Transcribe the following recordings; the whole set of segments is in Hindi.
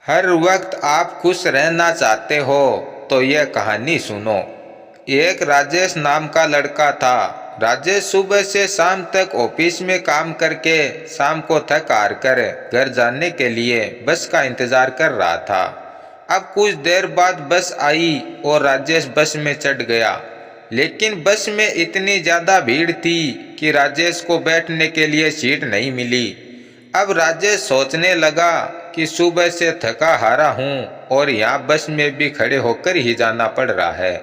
हर वक्त आप खुश रहना चाहते हो तो यह कहानी सुनो। एक राजेश नाम का लड़का था। राजेश सुबह से शाम तक ऑफिस में काम करके शाम को थक हार कर घर जाने के लिए बस का इंतजार कर रहा था। अब कुछ देर बाद बस आई और राजेश बस में चढ़ गया, लेकिन बस में इतनी ज़्यादा भीड़ थी कि राजेश को बैठने के लिए सीट नहीं मिली। अब राजेश सोचने लगा कि सुबह से थका हारा हूँ और यहाँ बस में भी खड़े होकर ही जाना पड़ रहा है।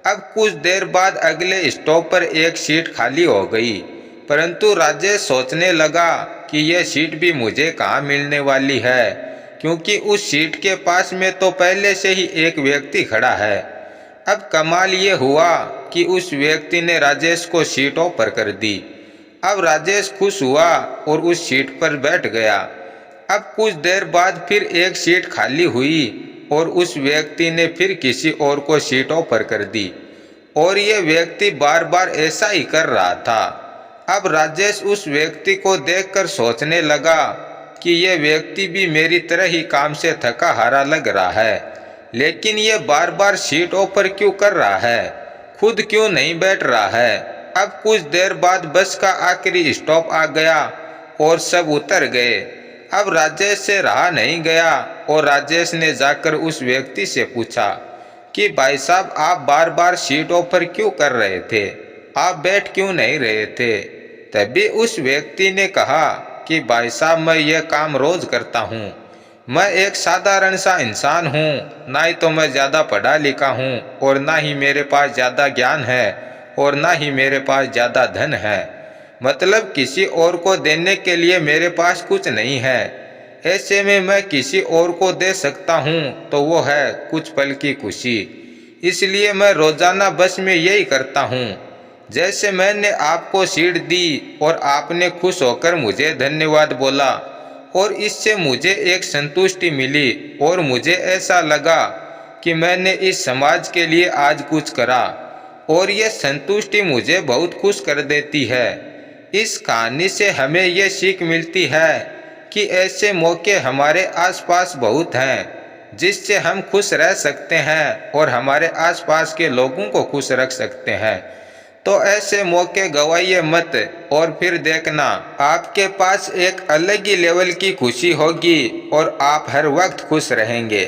अब कुछ देर बाद अगले स्टॉप पर एक सीट खाली हो गई, परंतु राजेश सोचने लगा कि यह सीट भी मुझे कहाँ मिलने वाली है, क्योंकि उस सीट के पास में तो पहले से ही एक व्यक्ति खड़ा है। अब कमाल ये हुआ कि उस व्यक्ति ने राजेश को सीट ऑफर कर दी। अब राजेश खुश हुआ और उस सीट पर बैठ गया। अब कुछ देर बाद फिर एक सीट खाली हुई और उस व्यक्ति ने फिर किसी और को सीट ऑफर कर दी, और ये व्यक्ति बार बार ऐसा ही कर रहा था। अब राजेश उस व्यक्ति को देखकर सोचने लगा कि यह व्यक्ति भी मेरी तरह ही काम से थका हारा लग रहा है, लेकिन ये बार बार सीट ऑफर क्यों कर रहा है, खुद क्यों नहीं बैठ रहा है। अब कुछ देर बाद बस का आखिरी स्टॉप आ गया और सब उतर गए। अब राजेश से रहा नहीं गया और राजेश ने जाकर उस व्यक्ति से पूछा कि भाई साहब, आप बार बार सीट ऑफर क्यों कर रहे थे, आप बैठ क्यों नहीं रहे थे। तभी उस व्यक्ति ने कहा कि भाई साहब, मैं यह काम रोज करता हूँ, मैं एक साधारण सा इंसान हूँ, ना ही तो मैं ज़्यादा पढ़ा लिखा हूँ और ना ही मेरे पास ज़्यादा ज्ञान है और ना ही मेरे पास ज़्यादा धन है। मतलब किसी और को देने के लिए मेरे पास कुछ नहीं है। ऐसे में मैं किसी और को दे सकता हूँ तो वो है कुछ पल की खुशी। इसलिए मैं रोज़ाना बस में यही करता हूँ। जैसे मैंने आपको सीट दी और आपने खुश होकर मुझे धन्यवाद बोला, और इससे मुझे एक संतुष्टि मिली और मुझे ऐसा लगा कि मैंने इस समाज के लिए आज कुछ करा, और ये संतुष्टि मुझे बहुत खुश कर देती है। इस कहानी से हमें ये सीख मिलती है कि ऐसे मौके हमारे आसपास बहुत हैं जिससे हम खुश रह सकते हैं और हमारे आसपास के लोगों को खुश रख सकते हैं। तो ऐसे मौके गवाइए मत, और फिर देखना आपके पास एक अलग ही लेवल की खुशी होगी और आप हर वक्त खुश रहेंगे।